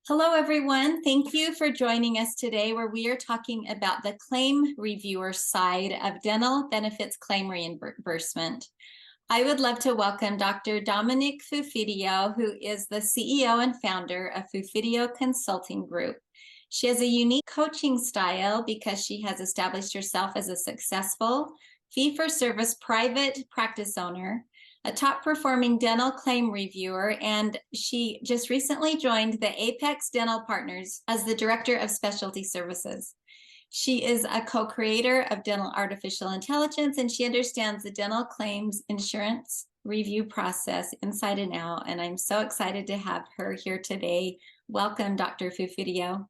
Hello, everyone. Thank you for joining us today, where we are talking about the claim reviewer side of dental benefits claim reimbursement. I would love to welcome Dr. Dominique Fufidio, who is the CEO and founder of Fufidio Consulting Group. She has a unique coaching style because she has established herself as a successful fee-for-service private practice owner, a top-performing dental claim reviewer, and she just recently joined the Apex Dental Partners as the Director of Specialty Services. She is a co-creator of Dental Artificial Intelligence, and she understands the dental claims insurance review process inside and out, and I'm so excited to have her here today. Welcome, Dr. Fufidio.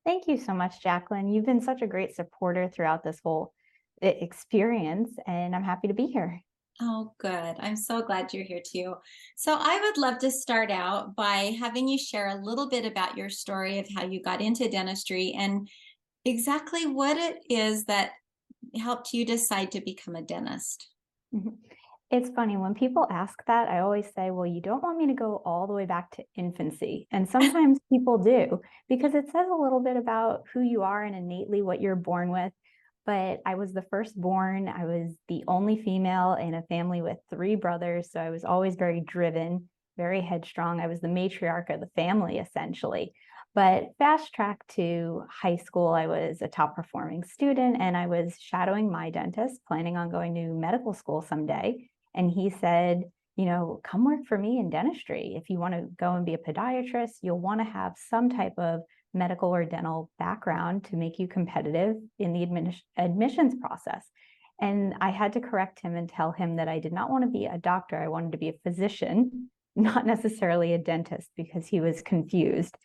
Thank you so much, Jacqueline. You've been such a great supporter throughout this whole experience, and I'm happy to be here. Oh, good. I'm so glad you're here too. So I would love to start out by having you share a little bit about your story of how you got into dentistry and exactly what it is that helped you decide to become a dentist. Mhm. It's funny, when people ask that, I always say, well, you don't want me to go all the way back to infancy. And sometimes people do, because it says a little bit about who you are and innately what you're born with. But I was the firstborn. I was the only female in a family with three brothers. So I was always very driven, very headstrong. I was the matriarch of the family, essentially. But fast track to high school, I was a top performing student and I was shadowing my dentist, planning on going to medical school someday. And he said, come work for me in dentistry. If you want to go and be a podiatrist, you'll want to have some type of medical or dental background to make you competitive in the admissions process. And I had to correct him and tell him that I did not want to be a doctor. I wanted to be a physician, not necessarily a dentist, because he was confused.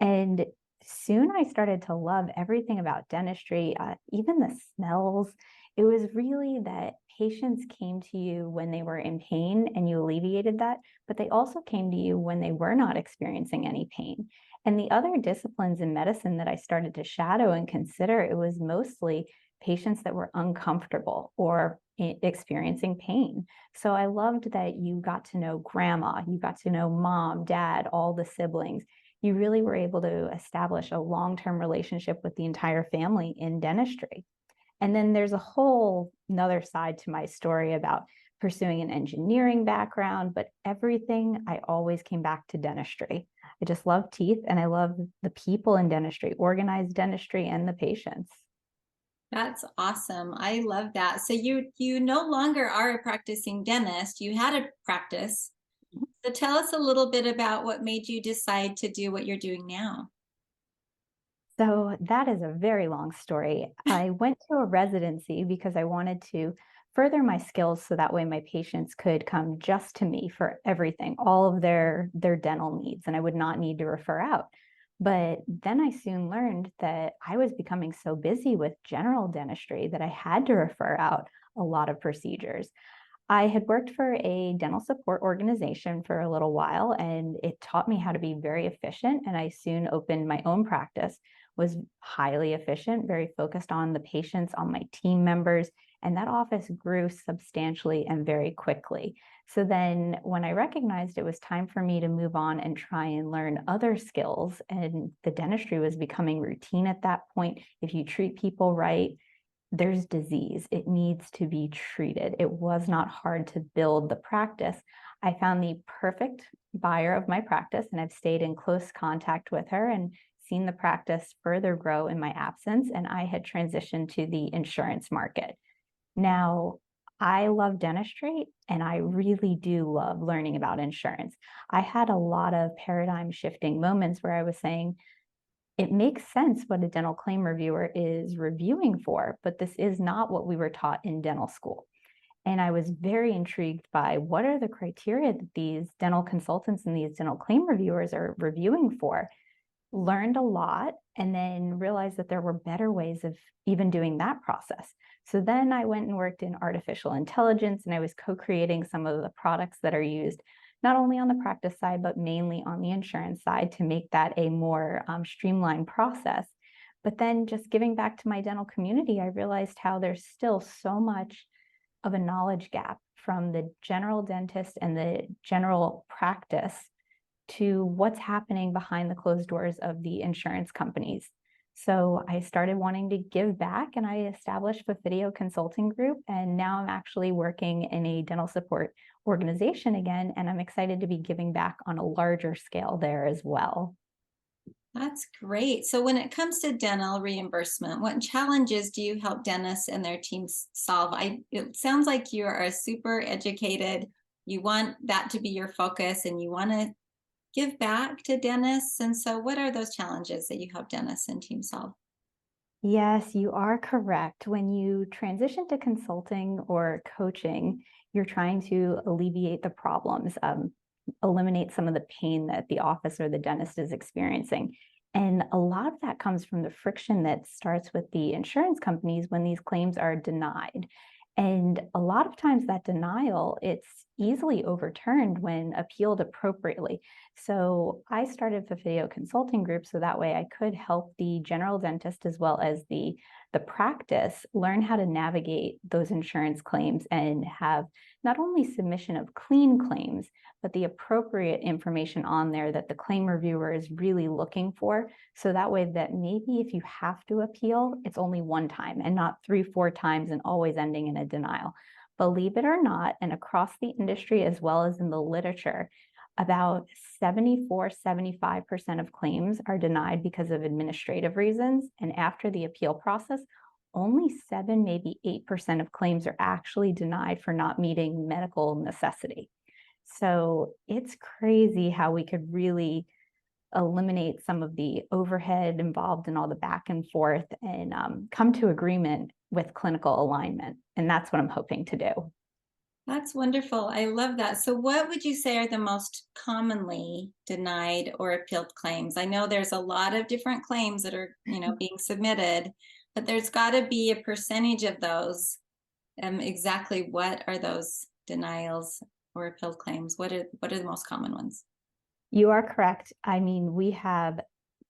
And soon I started to love everything about dentistry, even the smells. It was really that patients came to you when they were in pain and you alleviated that, but they also came to you when they were not experiencing any pain. And the other disciplines in medicine that I started to shadow and consider, it was mostly patients that were uncomfortable or experiencing pain. So I loved that you got to know grandma, you got to know mom, dad, all the siblings. You really were able to establish a long-term relationship with the entire family in dentistry. And then there's a whole another side to my story about pursuing an engineering background, but everything, I always came back to dentistry. I just love teeth and I love the people in dentistry, organized dentistry, and the patients. That's awesome. I love that. So you no longer are a practicing dentist. You had a practice. So tell us a little bit about what made you decide to do what you're doing now. So that is a very long story. I went to a residency because I wanted to further my skills so that way my patients could come just to me for everything, all of their dental needs, and I would not need to refer out. But then I soon learned that I was becoming so busy with general dentistry that I had to refer out a lot of procedures. I had worked for a dental support organization for a little while, and it taught me how to be very efficient. And I soon opened my own practice, was highly efficient, very focused on the patients, on my team members, and that office grew substantially and very quickly. So then when I recognized it was time for me to move on and try and learn other skills, and the dentistry was becoming routine at that point, if you treat people right, there's disease. It needs to be treated. It was not hard to build the practice. I found the perfect buyer of my practice, and I've stayed in close contact with her and seen the practice further grow in my absence. And I had transitioned to the insurance market. Now, I love dentistry and I really do love learning about insurance. I had a lot of paradigm shifting moments where I was saying, it makes sense what a dental claim reviewer is reviewing for, but this is not what we were taught in dental school. And I was very intrigued by what are the criteria that these dental consultants and these dental claim reviewers are reviewing for. Learned a lot and then realized that there were better ways of even doing that process. So then I went and worked in artificial intelligence, and I was co-creating some of the products that are used not only on the practice side, but mainly on the insurance side to make that a more streamlined process. But then just giving back to my dental community, I realized how there's still so much of a knowledge gap from the general dentist and the general practice to what's happening behind the closed doors of the insurance companies. So I started wanting to give back, and I established Fufidio Consulting Group, and now I'm actually working in a dental support organization again, and I'm excited to be giving back on a larger scale there as well. That's great. So when it comes to dental reimbursement, what challenges do you help dentists and their teams solve? It sounds like you are super educated. You want that to be your focus and you want to give back to dentists. And so what are those challenges that you help dentists and teams solve? Yes, you are correct. When you transition to consulting or coaching, you're trying to alleviate the problems, eliminate some of the pain that the office or the dentist is experiencing. And a lot of that comes from the friction that starts with the insurance companies when these claims are denied. And a lot of times that denial, it's easily overturned when appealed appropriately. So I started Fufidio Consulting Group so that way I could help the general dentist as well as the practice learn how to navigate those insurance claims and have not only submission of clean claims, but the appropriate information on there that the claim reviewer is really looking for. So that way that maybe if you have to appeal, it's only one time and not 3-4 times and always ending in a denial. Believe it or not, and across the industry as well as in the literature, about 74-75% of claims are denied because of administrative reasons. And after the appeal process, only 7, maybe 8% of claims are actually denied for not meeting medical necessity. So it's crazy how we could really eliminate some of the overhead involved in all the back and forth and come to agreement with clinical alignment. And that's what I'm hoping to do. That's wonderful. I love that. So what would you say are the most commonly denied or appealed claims? I know there's a lot of different claims that are, being submitted, but there's got to be a percentage of those. Exactly what are those denials or appealed claims? What are the most common ones? You are correct. I mean, we have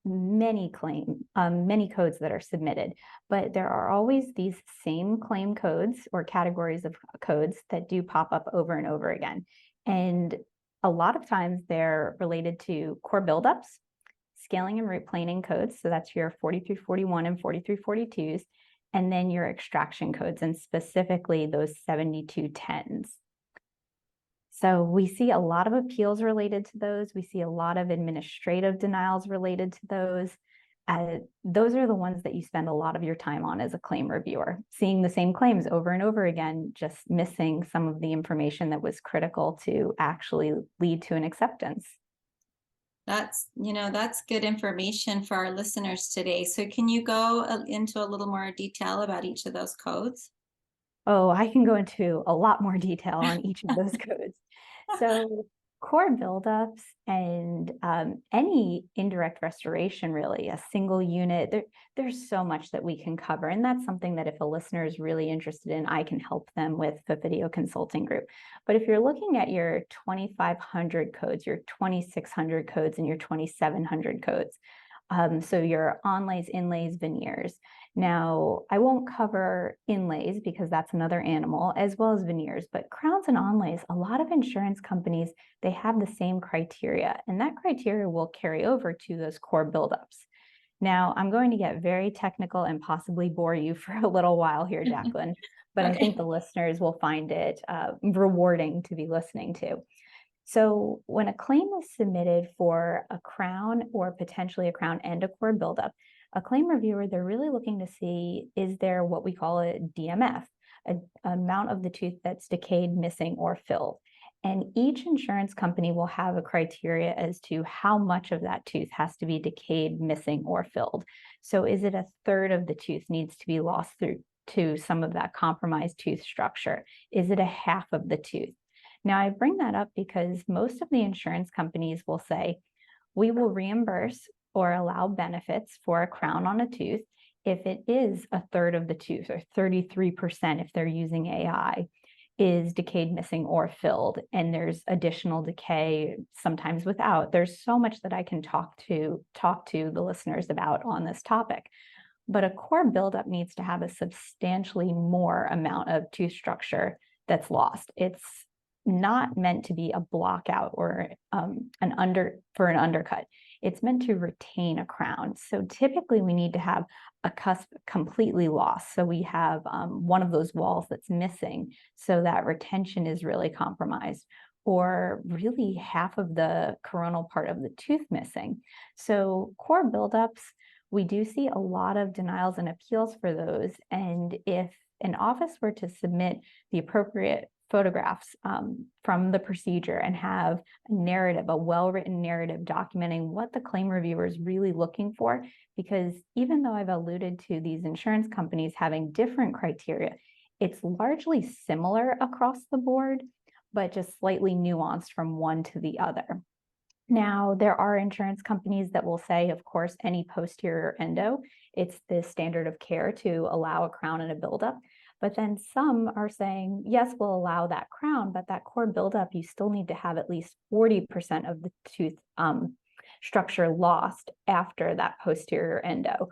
many codes that are submitted, but there are always these same claim codes or categories of codes that do pop up over and over again. And a lot of times they're related to core buildups, scaling and root planing codes. So that's your 4341 and 4342s, and then your extraction codes, and specifically those 7210s. So we see a lot of appeals related to those. We see a lot of administrative denials related to those. Those are the ones that you spend a lot of your time on as a claim reviewer, seeing the same claims over and over again, just missing some of the information that was critical to actually lead to an acceptance. That's good information for our listeners today. So can you go into a little more detail about each of those codes? Oh, I can go into a lot more detail on each of those codes. So core buildups and any indirect restoration, really, a single unit, there's so much that we can cover. And that's something that if a listener is really interested in, I can help them with the Fufidio Consulting Group. But if you're looking at your 2,500 codes, your 2,600 codes, and your 2,700 codes, so your onlays, inlays, veneers. Now, I won't cover inlays because that's another animal, as well as veneers, but crowns and onlays, a lot of insurance companies, they have the same criteria, and that criteria will carry over to those core buildups. Now, I'm going to get very technical and possibly bore you for a little while here, Jacqueline, but Okay. I think the listeners will find it rewarding to be listening to. So when a claim is submitted for a crown or potentially a crown and a core buildup, a claim reviewer, they're really looking to see, is there what we call a DMF, a amount of the tooth that's decayed, missing, or filled. And each insurance company will have a criteria as to how much of that tooth has to be decayed, missing, or filled. So is it a third of the tooth needs to be lost through to some of that compromised tooth structure? Is it a half of the tooth? Now, I bring that up because most of the insurance companies will say, we will reimburse or allow benefits for a crown on a tooth if it is a third of the tooth, or 33% if they're using AI, is decayed, missing, or filled, and there's additional decay, sometimes without. There's so much that I can talk to the listeners about on this topic. But a core buildup needs to have a substantially more amount of tooth structure that's lost. It's not meant to be a blockout or an undercut. It's meant to retain a crown. So typically we need to have a cusp completely lost. So we have one of those walls that's missing, so that retention is really compromised, or really half of the coronal part of the tooth missing. So core buildups, we do see a lot of denials and appeals for those. And if an office were to submit the appropriate photographs from the procedure and have a narrative, a well-written narrative documenting what the claim reviewer is really looking for, because even though I've alluded to these insurance companies having different criteria, it's largely similar across the board, but just slightly nuanced from one to the other. Now, there are insurance companies that will say, of course, any posterior endo, it's the standard of care to allow a crown and a buildup. But then some are saying, yes, we'll allow that crown, but that core buildup, you still need to have at least 40% of the tooth structure lost after that posterior endo.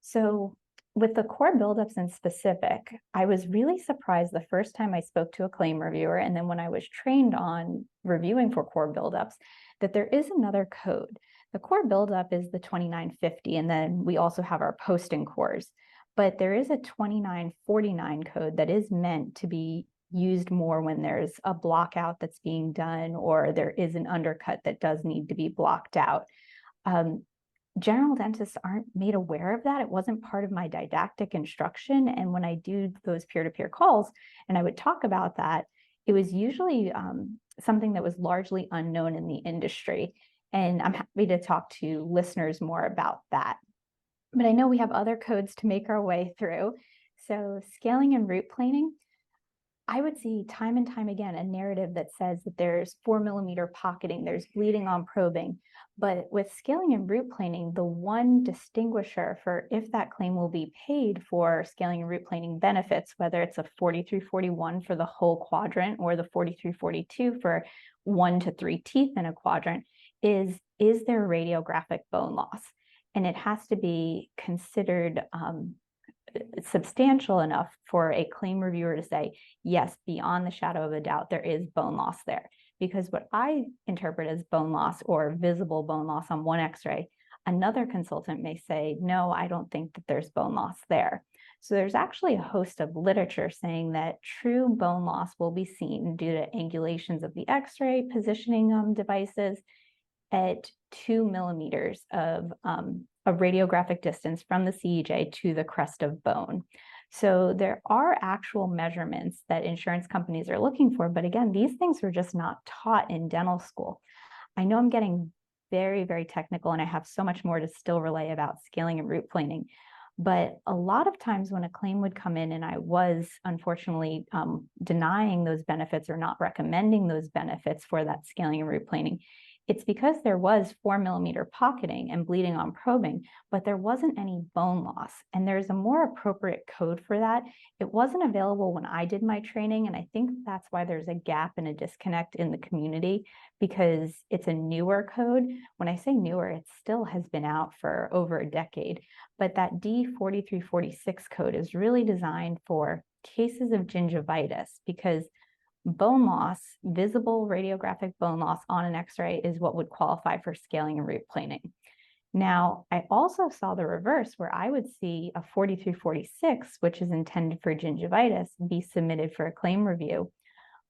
So with the core buildups in specific, I was really surprised the first time I spoke to a claim reviewer, and then when I was trained on reviewing for core buildups, that there is another code. The core buildup is the 2950, and then we also have our posting cores. But there is a 2949 code that is meant to be used more when there's a block-out that's being done, or there is an undercut that does need to be blocked out. General dentists aren't made aware of that. It wasn't part of my didactic instruction. And when I do those peer-to-peer calls and I would talk about that, it was usually something that was largely unknown in the industry. And I'm happy to talk to listeners more about that. But I know we have other codes to make our way through. So scaling and root planing, I would see time and time again a narrative that says that there's 4mm pocketing, there's bleeding on probing. But with scaling and root planing, the one distinguisher for if that claim will be paid for scaling and root planing benefits, whether it's a 4341 for the whole quadrant or the 4342 for 1 to 3 teeth in a quadrant, is there radiographic bone loss? And it has to be considered substantial enough for a claim reviewer to say, yes, beyond the shadow of a doubt, there is bone loss there. Because what I interpret as bone loss or visible bone loss on one x-ray, another consultant may say, no, I don't think that there's bone loss there. So there's actually a host of literature saying that true bone loss will be seen due to angulations of the x-ray, positioning devices at 2mm of a radiographic distance from the CEJ to the crest of bone. So there are actual measurements that insurance companies are looking for, but again, these things were just not taught in dental school. I know I'm getting very, very technical, and I have so much more to still relay about scaling and root planing, but a lot of times when a claim would come in and I was unfortunately denying those benefits or not recommending those benefits for that scaling and root planing, it's because there was 4mm pocketing and bleeding on probing, but there wasn't any bone loss. And there's a more appropriate code for that. It wasn't available when I did my training. And I think that's why there's a gap and a disconnect in the community, because it's a newer code. When I say newer, it still has been out for over a decade. But that D4346 code is really designed for cases of gingivitis, because bone loss, visible radiographic bone loss on an x-ray, is what would qualify for scaling and root planing. Now, I also saw the reverse, where I would see a 4346, which is intended for gingivitis, be submitted for a claim review,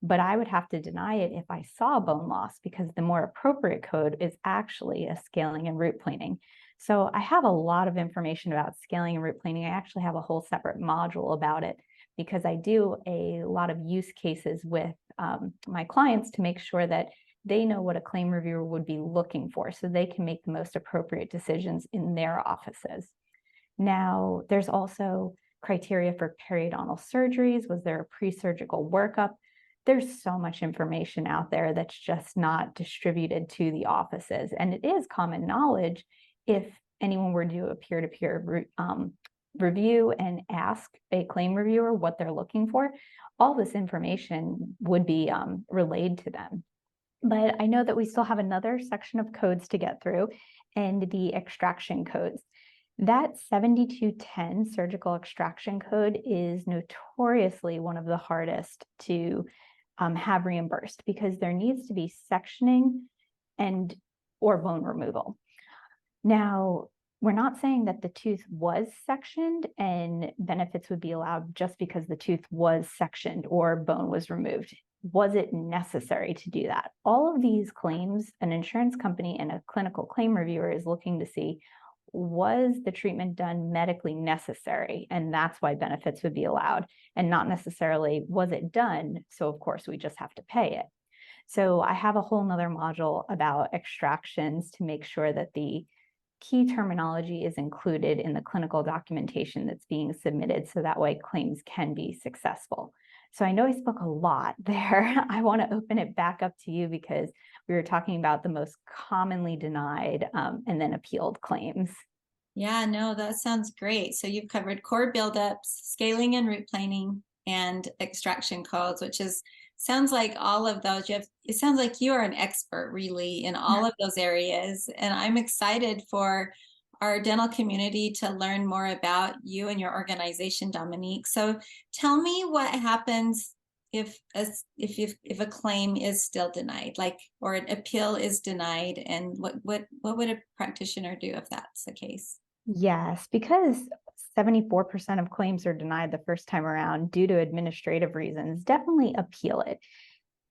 but I would have to deny it if I saw bone loss, because the more appropriate code is actually a scaling and root planing. So I have a lot of information about scaling and root planing. I actually have a whole separate module about it, because I do a lot of use cases with my clients to make sure that they know what a claim reviewer would be looking for, so they can make the most appropriate decisions in their offices. Now, there's also criteria for periodontal surgeries. Was there a pre-surgical workup? There's so much information out there that's just not distributed to the offices. And it is common knowledge, if anyone were to do a peer-to-peer review and ask a claim reviewer what they're looking for, all this information would be relayed to them. But I know that we still have another section of codes to get through, and the extraction codes. That 7210 surgical extraction code is notoriously one of the hardest to have reimbursed, because there needs to be sectioning and or bone removal. Now, we're not saying that the tooth was sectioned and benefits would be allowed just because the tooth was sectioned or bone was removed. Was it necessary to do that? All of these claims, an insurance company and a clinical claim reviewer is looking to see, was the treatment done medically necessary? And that's why benefits would be allowed, and not necessarily was it done, so of course we just have to pay it. So I have a whole nother module about extractions to make sure that the key terminology is included in the clinical documentation that's being submitted, so that way claims can be successful. So I know I spoke a lot there. I want to open it back up to you because we were talking about the most commonly denied and then appealed claims. Yeah, no, that sounds great. So you've covered core buildups, scaling and root planing, and extraction codes, which sounds like all of those. It sounds like you are an expert really in all of those areas. And I'm excited for our dental community to learn more about you and your organization, Dominique. So tell me what happens if a claim is still denied, like, or an appeal is denied, and what would a practitioner do if that's the case? Yes, because 74% of claims are denied the first time around due to administrative reasons, definitely appeal it.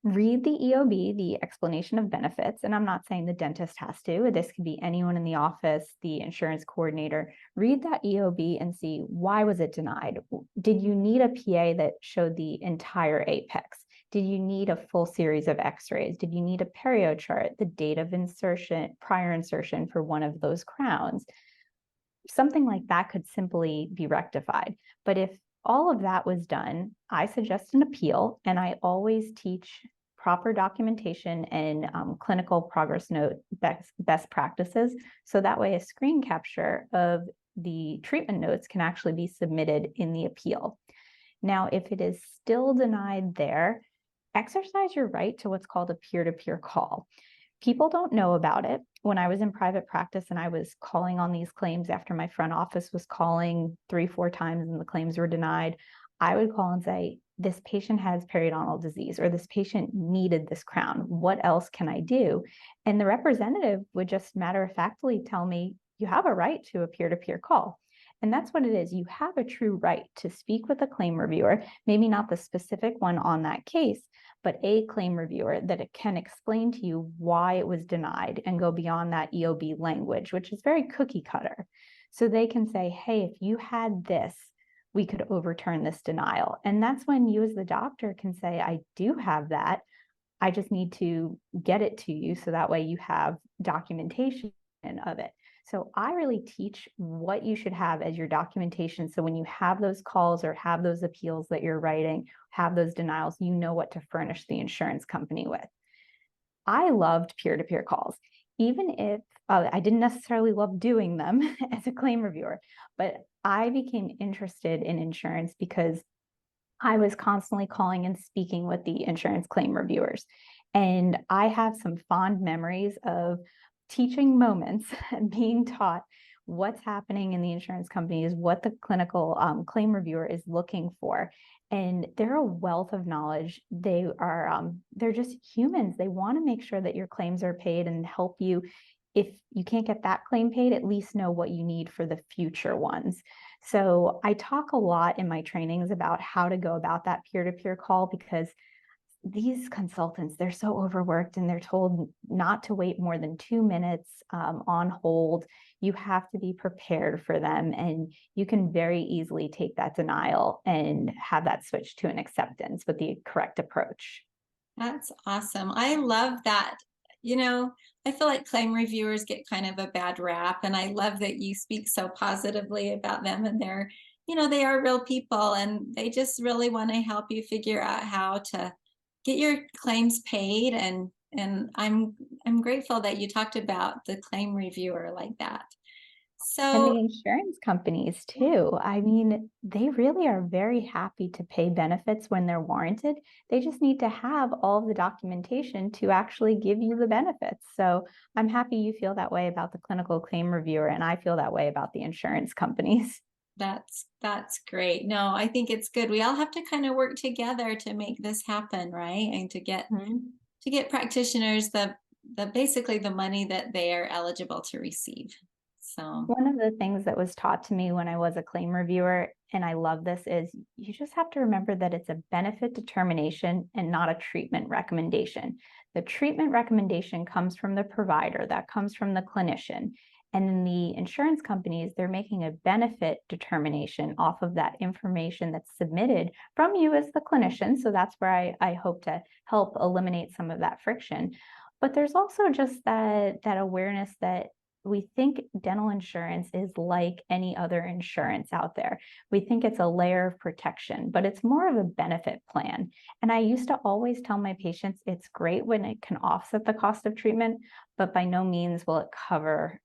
Read the EOB, the explanation of benefits, and I'm not saying the dentist has to. This could be anyone in the office, the insurance coordinator. Read that EOB and see, why was it denied? Did you need a PA that showed the entire apex? Did you need a full series of x-rays? Did you need a perio chart, the date of insertion, prior insertion for one of those crowns? Something like that could simply be rectified. But if all of that was done, I suggest an appeal, and I always teach proper documentation and clinical progress note best practices. So that way a screen capture of the treatment notes can actually be submitted in the appeal. Now, if it is still denied there, exercise your right to what's called a peer-to-peer call. People don't know about it. When I was in private practice and I was calling on these claims after my front office was calling 3-4 times and the claims were denied, I would call and say, this patient has periodontal disease, or this patient needed this crown. What else can I do? And the representative would just matter-of-factly tell me, you have a right to a peer-to-peer call. And that's what it is. You have a true right to speak with a claim reviewer, maybe not the specific one on that case, but a claim reviewer that it can explain to you why it was denied and go beyond that EOB language, which is very cookie cutter. So they can say, hey, if you had this, we could overturn this denial. And that's when you as the doctor can say, I do have that. I just need to get it to you so that way you have documentation of it. So I really teach what you should have as your documentation. So when you have those calls or have those appeals that you're writing, have those denials, you know what to furnish the insurance company with. I loved peer-to-peer calls, even if I didn't necessarily love doing them as a claim reviewer, but I became interested in insurance because I was constantly calling and speaking with the insurance claim reviewers. And I have some fond memories of teaching moments and being taught what's happening in the insurance companies, what the clinical claim reviewer is looking for. And they're a wealth of knowledge. They're just humans. They want to make sure that your claims are paid and help you. If you can't get that claim paid, at least know what you need for the future ones. So I talk a lot in my trainings about how to go about that peer-to-peer call, because these consultants, they're so overworked and they're told not to wait more than 2 minutes on hold. You have to be prepared for them, and you can very easily take that denial and have that switch to an acceptance with the correct approach. That's awesome. I love that. You know, I feel like claim reviewers get kind of a bad rap, and I love that you speak so positively about them, and they are real people, and they just really want to help you figure out how to get your claims paid. And I'm grateful that you talked about the claim reviewer like that. And So the insurance companies too. I mean, they really are very happy to pay benefits when they're warranted. They just need to have all of the documentation to actually give you the benefits. So I'm happy you feel that way about the clinical claim reviewer, and I feel that way about the insurance companies. That's great. No, I think it's good. We all have to kind of work together to make this happen, right? And Mhm. to get practitioners the basically the money that they are eligible to receive. So One of the things that was taught to me when I was a claim reviewer, and I love this, is you just have to remember that it's a benefit determination and not a treatment recommendation. The treatment recommendation comes from the provider, that comes from the clinician. And then the insurance companies, they're making a benefit determination off of that information that's submitted from you as the clinician. So that's where I hope to help eliminate some of that friction. But there's also just that awareness that we think dental insurance is like any other insurance out there. We think it's a layer of protection, but it's more of a benefit plan. And I used to always tell my patients it's great when it can offset the cost of treatment, but by no means will it cover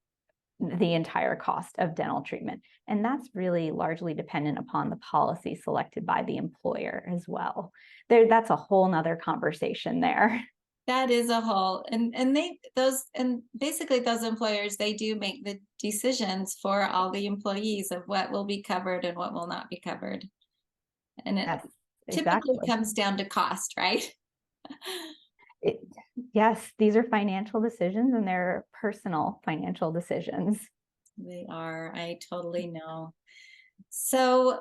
the entire cost of dental treatment. And that's really largely dependent upon the policy selected by the employer as well. That's a whole nother conversation there. that is a whole and they those and basically those employers, they do make the decisions for all the employees of what will be covered and what will not be covered. And it Yes, typically exactly. comes down to cost, right? It, yes, these are financial decisions and they're personal financial decisions. They are. I totally know. So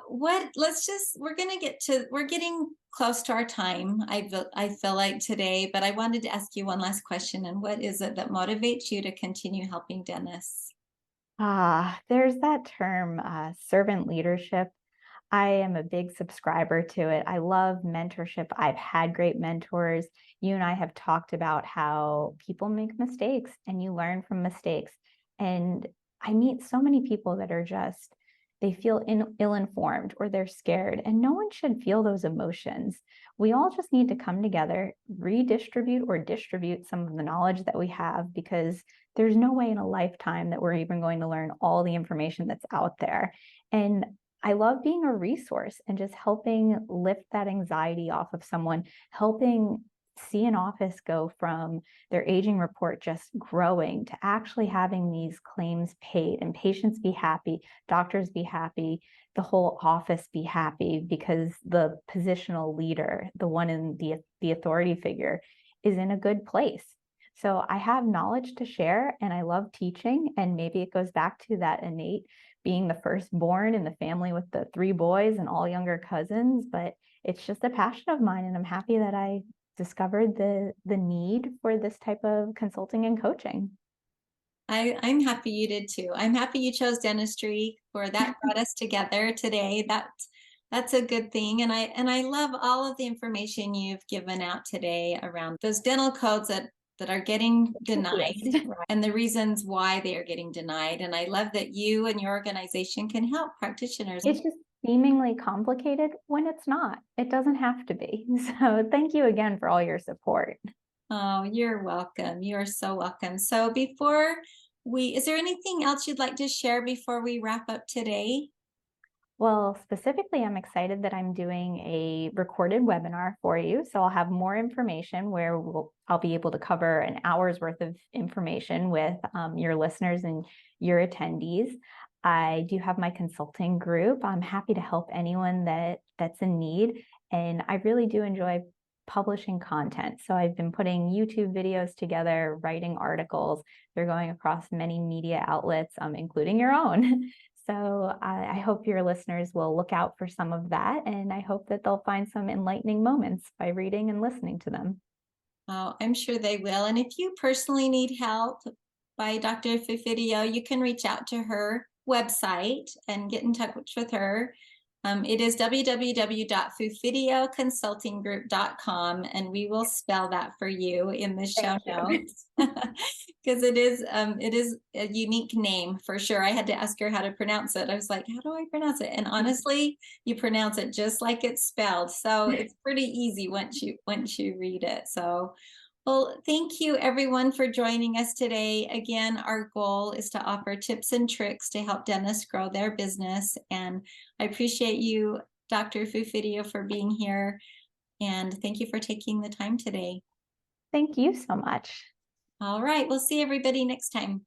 let's just, we're getting close to our time. I feel like today, but I wanted to ask you one last question. And what is it that motivates you to continue helping dentists? There's that term, servant leadership. I am a big subscriber to it. I love mentorship. I've had great mentors. You and I have talked about how people make mistakes and you learn from mistakes. And I meet so many people that are just, they feel ill-informed or they're scared, and no one should feel those emotions. We all just need to come together, redistribute or distribute some of the knowledge that we have, because there's no way in a lifetime that we're even going to learn all the information that's out there. And I love being a resource and just helping lift that anxiety off of someone, helping see an office go from their aging report just growing to actually having these claims paid and patients be happy, doctors be happy, the whole office be happy, because the positional leader, the one in the authority figure, is in a good place. So I have knowledge to share and I love teaching, and maybe it goes back to that innate being the firstborn in the family with the three boys and all younger cousins, but it's just a passion of mine, and I'm happy that I discovered the need for this type of consulting and coaching. I'm happy you did too. I'm happy you chose dentistry, for that brought us together today. That's a good thing. And I love all of the information you've given out today around those dental codes that are getting denied, right, and the reasons why they are getting denied. And I love that you and your organization can help practitioners. It's just seemingly complicated when it's not. It doesn't have to be. So thank you again for all your support. Oh, you're welcome. You're so welcome. So is there anything else you'd like to share before we wrap up today? Well, specifically, I'm excited that I'm doing a recorded webinar for you. So I'll have more information where I'll be able to cover an hour's worth of information with your listeners and your attendees. I do have my consulting group. I'm happy to help anyone that's in need. And I really do enjoy publishing content. So I've been putting YouTube videos together, writing articles. They're going across many media outlets, including your own. So I hope your listeners will look out for some of that, and I hope that they'll find some enlightening moments by reading and listening to them. Oh, I'm sure they will. And if you personally need help by Dr. Fufidio, you can reach out to her website and get in touch with her. It is www.fufidioconsultinggroup.com, and we will spell that for you in the show notes, because it is a unique name for sure. I had to ask her how to pronounce it. I was like, how do I pronounce it? And honestly, you pronounce it just like it's spelled. So it's pretty easy once you read it. So well, thank you everyone for joining us today. Again, our goal is to offer tips and tricks to help dentists grow their business. And I appreciate you, Dr. Fufidio, for being here. And thank you for taking the time today. Thank you so much. All right, we'll see everybody next time.